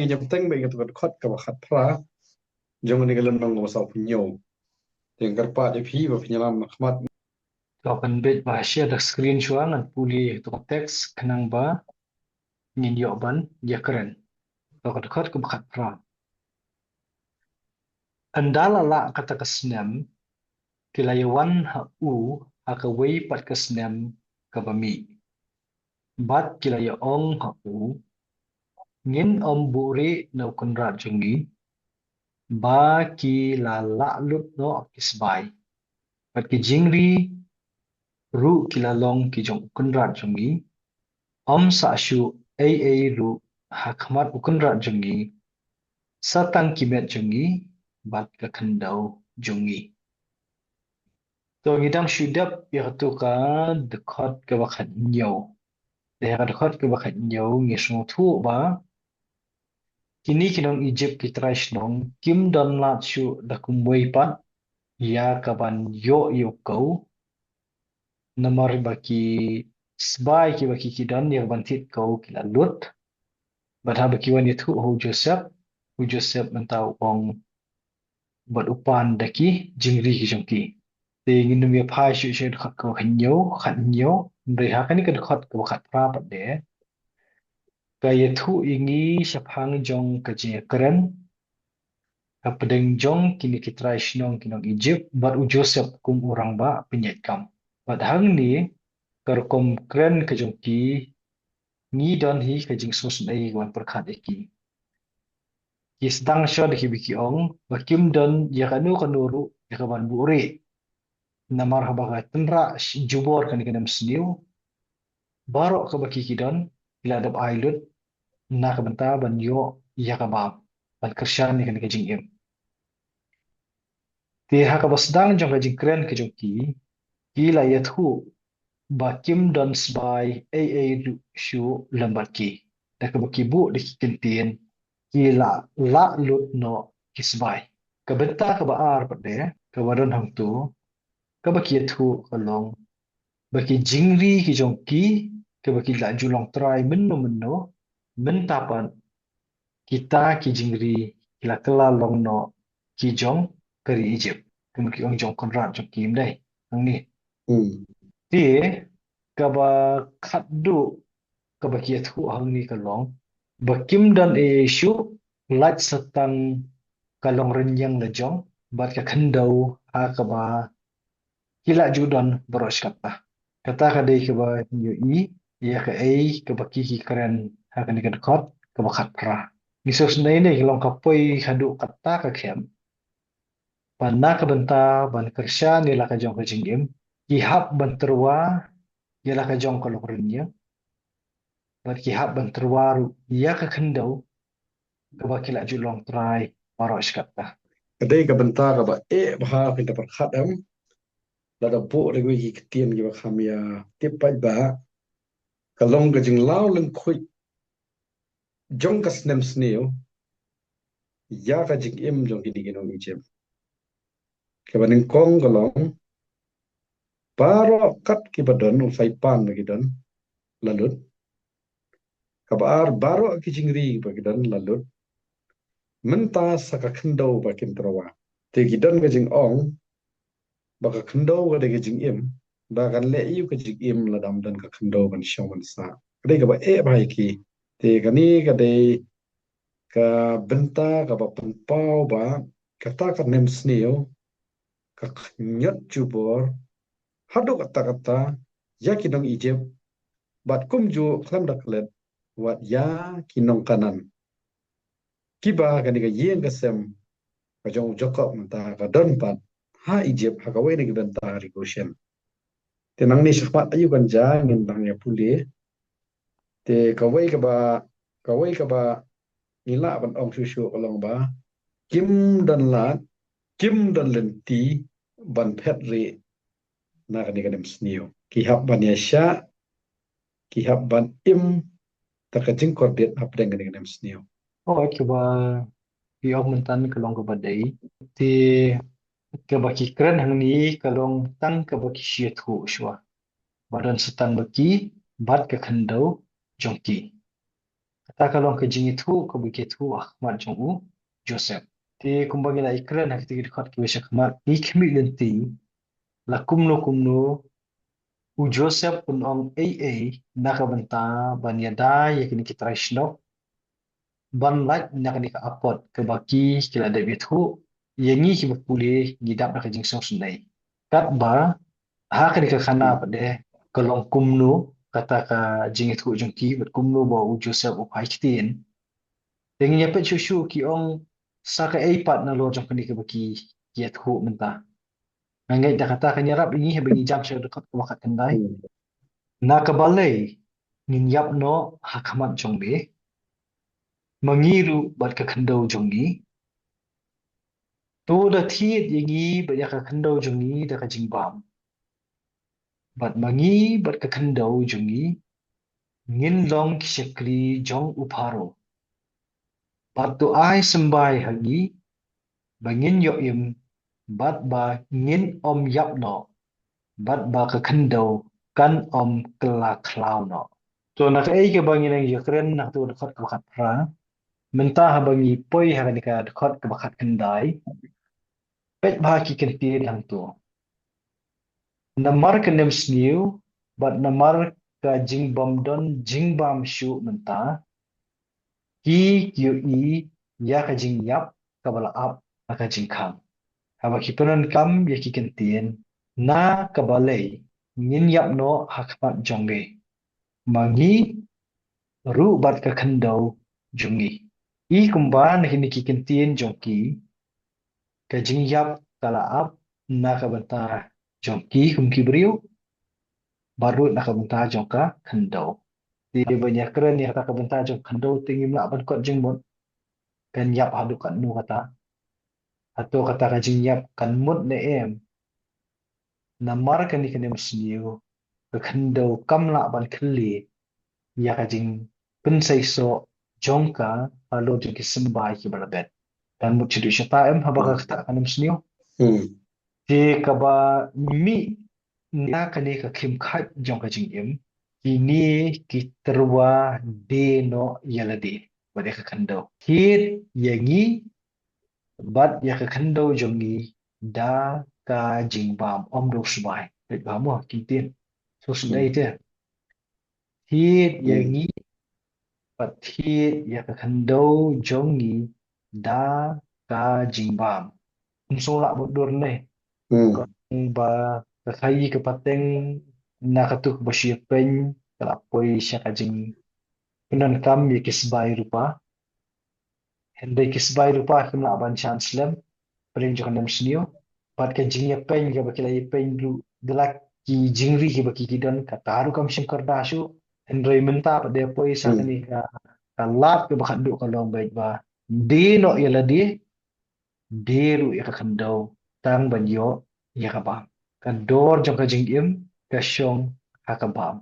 nyam teng be to khot ka khat phra jong ni galan nong mo sa punyo teng karpa je phi ba phinyalam khmat to kan bet ba share the screen chuang an puli to text kanang ba nin yo ban ya keren to kan khot ka khat pra andala la kata kasnem kilayawan ha u ha ka wei pat kasnem ka bami bat kilaya ong ha u ngin om buri no kunrat jungi ba ki la lut no kisbai pat ki jingri ru kilalong ki jong kunrat jungi om sa shu ai ru hakmat ukunrat jungi satang kimet jungi bat ka khandau jungi to ngidam shudap ya tu ka the khot ka bakhat nyo de ka khot ka bakhat nyo ngi shu thu ba kini kinong Egypt ki traish nong kim don lat shu da kumwei pat ya ka ban yo kau namar baki sbai ki baki kidan ya ban tit kau kila lut badha baki wan yathu hu Joseph mentau ong bad upan daki jingri ki jongki te nginum ya phai shu shu khat ko khat nyo ndai ha kani kan khat ko khat pra pat de ka yathu ingi shaphang jong ka je karen ka pedeng jong kini kitrai shnong kinong Egypt bad u Joseph kum urang ba pinyet kam bad hang ni karkom kren ka jongki ni don hi ka jing sos nei wan perkhat eki ki sedang syo de biki ong bakim don ya kanuru ya kaban buri namar habaga tenra jubor kan kanam sniu barok ka baki kidon ila dab ailut na ka benta ban yo ya kabab ban kershan ni kan ka jing im ti ha ka basdang jong ka jing kren ka jong ki la yathu bakim don sbai ai shu lambat ki da ka baki bu de ki kentien ki la lut no kisbai ka benta ka ba ar pade ka wadon hang tu ka baki yathu kalong baki jingri ki jong ka baki la julong try menno mentapan kita ki jingri kila kala long no ki jong kari Egypt kami ki ong jong konrat jong kim dai ang ni ti ka ba khat du ka ba ki thu hang ni ka long ba kim dan e shu lat satang ka long ren yang la jong bat ka khandau ha ka ba kila judan boros kata kata ka dei ka ba yu i ya ka ei ka ba ki karen ha ka ni ka khot ka ba khat pra misos nei nei long ka poi hadu kata ka khem panna ka banta ban kersha ni la ka jong ka jingim ki hap ban terwa ya la ka jong ka long ren yang ban ki hap ban terwa ya ka khandau ka ba kila julong trai boros kata kadai ka benta ka ba bha pinta perkhat am la da po le wi ki tien ki ba kham ya tip pai ba kalong ka jing lao leng khoi jong ka snem sneo ya ka jing im jong ki digin ong ichem ka ba ning kong kalong paro kat ki ba don fai pan ba ki don lalut ka ba ar baro ki jing ri ba ki don lalut menta saka khndo ba kin trawa te ki don ka jing ong ba ka khndo ga de ki jing im ba kan le yu ka jing im la dam don ka khndo ban shong ban sa kadai ka ba ba ki te ka ni ka dei ka benta ka ba pau ba ka ta ka nem sneo ka nyot jubor hadu kata kata ya kinong Egypt bat kum ju klam daklet wat ya kinong kanan kiba ka ni ka yen ka sem ka jong jokop menta ka don pat ha Egypt ha ka wen ki benta ri goshen te nang ni shakpat ayu kan ja ngin bang ya puli te ka wei ka ba ngila ban ong shu shu kalong ba kim dan lat kim dan lenti ban phet re na ka ni ka dem sneo ki hab ban ya sha ki hab ban im ta ka jing kor det hab den ka ni ka dem sneo oh ki ba ki ong mentan ka long ka ba dei ti ka ba ki kren hang ni ka long tang ka ba ki shi thu shwa badan setan baki bat ka khandau jongki kata kalong ke jing itu ke begitu Ahmad jong u Joseph. Ti kumbang ila ikran hak ti dekat ke besok Ahmad ni kemi lenti la kumno u Joseph pun ong AA naka benta ban yada yakini kita raisno ban lak naka ni ka apot ke baki kila de bitu yangi ki pulih gidap naka jing song sunai. Kat ba hak ni ka khana Hmm. pade kalong kumno kata ka jing itu jong ki bet kumno ba u Joseph u pai kitin. Dengan yapet shushu ki ong saka eipat na lo jong kani ke baki kiat hu mentah. Ngangai dah kata kan yarap ini habis jam saya dekat ke wakat kendai. Hmm. Na ke balai ngin yap no hakamat jong be mengiru bat ke kendau jong ni. Tu dah tiet yangi bat ya ke kendau jong ni dah ke jingbam. Bat mangi bat ke kendau jong ni ngin long kisekli jong uparo. Bat tu ai sembai hagi bangin yo im bat ba ngin om yap no. Bat ba ka kendo kan om kela klau no. So nak ai ke bangi nang ye keren nak tu dekat ke bakat pra. Mentah bangi poi ha ni ka dekat ke bakat kendai. Pet ba ki kenti hang tu. Namar ke nem sniu bat namar ka jing bom don jing bam shu mentah. Ki kyu i ya ka jing yap ka bala ap ka jing kham. Haba ki penan kam ye ki kentien na ka balai ngin yap no hakmat jongbe. Mangi ru bat ka khandau jungi I kumban hini ki kentien jongki ka jingyap kala ap na ka banta jongki kumki beriu baru na ka banta jongka khandau di banyak keren ya ka banta jong khandau tinggi mla ban kot jingbon kan yap hadu kan nu kata atau kata ka jingyap kan mut ne em namar kan ni kan mesniu ka khandau kamla ban khli ya ka jing pensai so jongka alo jongki sembai ki balabet dan mo chidu siya em haba ka kata kanam snio Hmm. ti kaba mi na kani ka kim khat jong ka jing im kini ki terwa de no yalade bade ka kando hit yangi bat ya ka kando jong ni da ka jing bam om do subai bet ba mo kim tin so Hmm. sudai te hit Hmm. yangi bat hit ya ka kando jong ni da ka jing bam so la bodur ne Hmm. Kung ba kakhayi ka pateng nakatuk ba siya pen kalapoy siya kajing pinan kam ye kisbay rupa hindi kisbay rupa kim na ban chance lem pring jo kanam snio pat ka jing ya pen ka bakila ye pen ru dalak ki jingri ki baki kidan ka taru kam sim kardashu hendrai menta pa de poy sa Hmm. kani ka lat ka bakando ka long baik ba di no yala di deru ya ka kandau tang ban yo ya ka ba ka dor jong ka jing im ka shong ha ka bam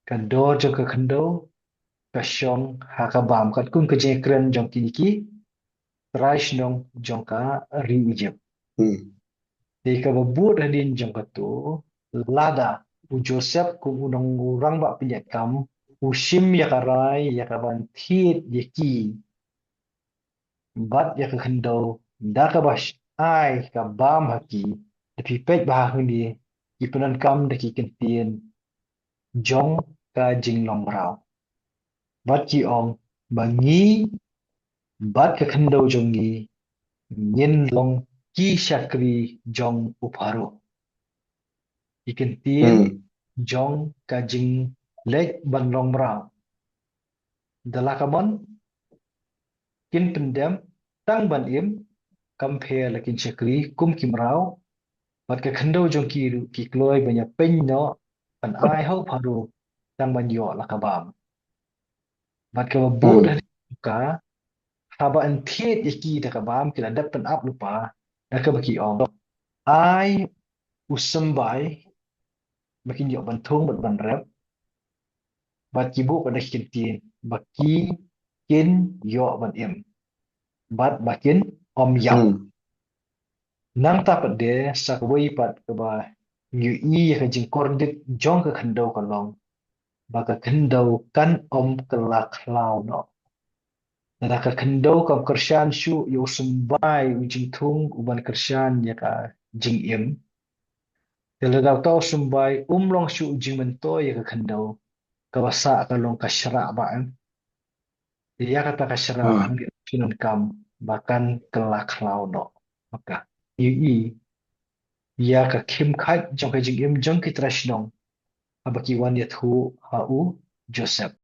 ka dor jong ka kandau ka shong ha ka bam ka kun ka jing kren jong ki ki traish nong jong ka ri ijep Hmm. di ka babut hadin jong ka tu lada u Joseph ku unang urang ba pinyat kam u shim ya ka rai ya ka ban thiet ye ki bat ya ka kandau da ka bash ai ka bam haki tapi pet bah ni ipunan kam da ki kentien jong ka jing long rao bat ki ong bangi bat ka khandau jong ni nyen long ki shakri jong uparo ikentien Hmm. jong ka jing lek ban long rao dalakamon kin pendem tang ban im compare lakin shakri kum kim rao bat ka khandau jong ki kloi banya pen no pan ai ho pharu tang ban yo lakabam bat ka bu Hmm. dari ka haba an thiet iki da ka bam kila dap pen up lupa da ka baki ong ai usambai makin yo ban thong ban rep bat ki bu pada kin tin baki kin yo ban im bat bakin om yap Hmm. nang ta pat de sak wei pat ka ba nyu i ka jing kor dik jong ka khando ka long baka kendau kan kelak lau no. Nada kendau kam kershan shu yo sumbai ujing tung uban kershan ya ka jing im. Teladau tau sumbai umlong shu ujing mento ya ka kendau. Kawasa kalong kasyra baan. Dia kata kasyra à baan di pinun kam bahkan kelak lau no. Maka i ia ka kim khat jong ka jing im jong ki trashnong abaki wan ya thu ha u Joseph.